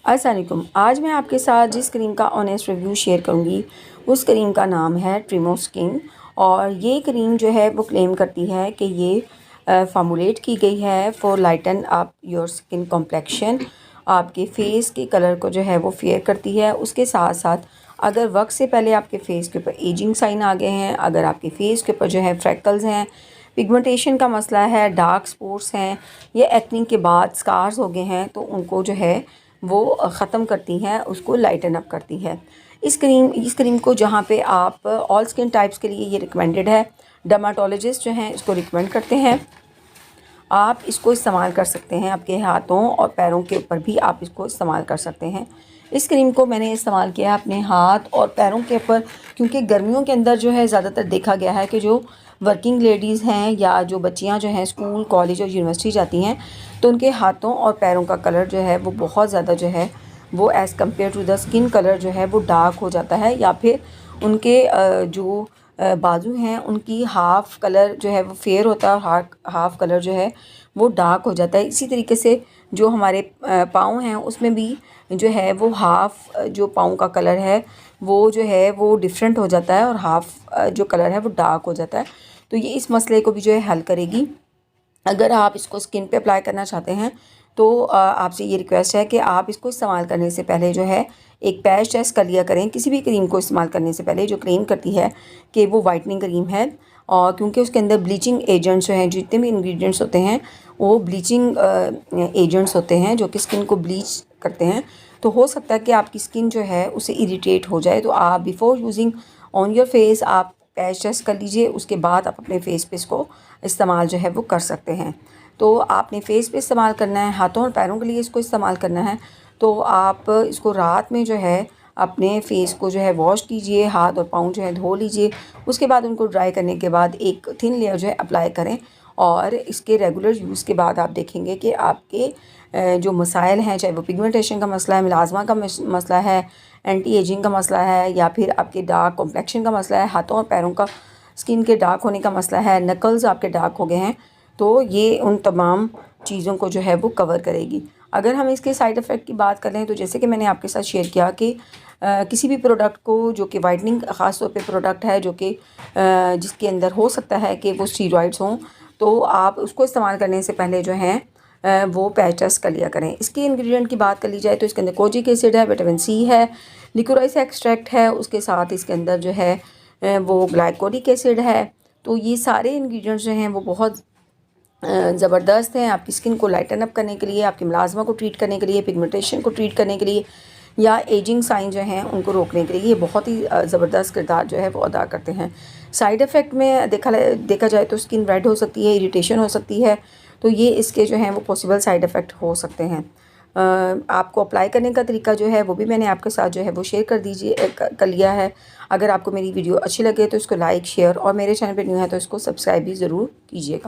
अस्सलाम वालेकुम। आज मैं आपके साथ जिस क्रीम का ऑनेस्ट रिव्यू शेयर करूंगी उस क्रीम का नाम है ट्रिमो स्किन। और ये क्रीम जो है वो क्लेम करती है कि ये फार्मूलेट की गई है for lighten up your skin complexion. आपके फेस के कलर को जो है वो फेयर करती है। उसके साथ साथ अगर वक्त से पहले आपके फेस के ऊपर एजिंग साइन आ गए हैं, अगर आपके फेस के ऊपर जो है फ्रैकल्स हैं, पिगमेंटेशन का मसला है, डार्क स्पॉट्स हैं या एक्ने के बाद स्कार्स हो गए हैं, तो उनको जो है वो ख़त्म करती हैं, उसको लाइटन अप करती है। इस क्रीम को जहाँ पे आप ऑल स्किन टाइप्स के लिए ये रिकमेंडेड है। डर्माटोलॉजिस्ट जो हैं इसको रिकमेंड करते हैं। आप इसको इस्तेमाल कर सकते हैं, आपके हाथों और पैरों के ऊपर भी आप इसको इस्तेमाल कर सकते हैं। इस क्रीम को मैंने इस्तेमाल किया अपने हाथ और पैरों के ऊपर, क्योंकि गर्मियों के अंदर जो है ज़्यादातर देखा गया है कि जो वर्किंग लेडीज़ हैं या जो बच्चियां जो हैं स्कूल, कॉलेज और यूनिवर्सिटी जाती हैं, तो उनके हाथों और पैरों का कलर जो है वो बहुत ज़्यादा जो है वो as compare to the skin colour जो है वो डार्क हो जाता है, या फिर उनके जो बाजू हैं उनकी हाफ़ कलर जो है वो फेयर होता है और हाफ़ कलर जो है वो डार्क हो जाता है। इसी तरीके से जो हमारे पाँव हैं उसमें भी जो है वो हाफ़ जो पाँव का कलर है वो जो है वो डिफरेंट हो जाता है और हाफ़ जो कलर है वो डार्क हो जाता है। तो ये इस मसले को भी जो है हल करेगी। अगर आप इसको स्किन पे अप्लाई करना चाहते हैं तो आपसे ये रिक्वेस्ट है कि आप इसको इस्तेमाल करने से पहले जो है एक पैच टेस्ट कर लिया करें। किसी भी क्रीम को इस्तेमाल करने से पहले जो क्लेम करती है कि वो वाइटनिंग क्रीम है, और क्योंकि उसके अंदर ब्लीचिंग एजेंट्स जो हैं, जितने भी इंग्रेडिएंट्स होते हैं वो ब्लीचिंग एजेंट्स होते हैं जो कि स्किन को ब्लीच करते हैं। तो हो सकता है कि आपकी स्किन जो है उसे इरिटेट हो जाए। तो आप before using on your face आप पैच टेस्ट कर लीजिए, उसके बाद आप अपने फेस पे इसको इस्तेमाल जो है वो कर सकते हैं। तो आपने फेस पे इस्तेमाल करना है, हाथों और पैरों के लिए इसको इस्तेमाल करना है। तो आप इसको रात में जो है अपने फेस को जो है वॉश कीजिए, हाथ और पाँव जो है धो लीजिए। उसके बाद उनको ड्राई करने के बाद एक थिन लेयर जो है अप्लाई करें, और इसके रेगुलर यूज़ के बाद आप देखेंगे कि आपके जो मसाइल हैं, चाहे वो पिगमेंटेशन का मसला है, मिलाज़मा का मसला है, एंटी एजिंग का मसला है, या फिर आपके डार्क कॉम्प्लेक्शन का मसला है, हाथों और पैरों का स्किन के डार्क होने का मसला है, नकल्स आपके डार्क हो गए हैं, तो ये उन तमाम चीज़ों को जो है वो कवर करेगी। अगर हम इसके साइड इफ़ेक्ट की बात करें तो जैसे कि मैंने आपके साथ शेयर किया कि किसी भी प्रोडक्ट को जो कि वाइटनिंग ख़ास तौर पे प्रोडक्ट है जो कि जिसके अंदर हो सकता है कि वो स्टीरॉइड्स हों, तो आप उसको इस्तेमाल करने से पहले जो है वो पैच टेस्ट कर लिया करें। इसके इंग्रेडिएंट की बात कर ली जाए तो इसके अंदर कोजिक एसिड है, विटामिन सी है, लिकोराइस एक्सट्रैक्ट है, उसके साथ इसके अंदर जो है वो ग्लाइकोलिक एसिड है। तो ये सारे इंग्रेडिएंट्स जो हैं वो बहुत ज़बरदस्त हैं आपकी स्किन को लाइटन अप करने के लिए, आपकी मिलाज़मा को ट्रीट करने के लिए, पिगमेंटेशन को ट्रीट करने के लिए, या एजिंग साइन जो हैं उनको रोकने के लिए ये बहुत ही ज़बरदस्त किरदार जो है वो अदा करते हैं। साइड इफ़ेक्ट में देखा जाए तो स्किन रेड हो सकती है, इरिटेशन हो सकती है, तो ये इसके जो हैं वो पॉसिबल साइड इफ़ेक्ट हो सकते हैं। आपको अप्लाई करने का तरीका जो है वो भी मैंने आपके साथ जो है वो शेयर कर लिया है। अगर आपको मेरी वीडियो अच्छी लगे तो इसको लाइक, शेयर, और मेरे चैनल पर न्यू है तो इसको सब्सक्राइब भी ज़रूर कीजिएगा।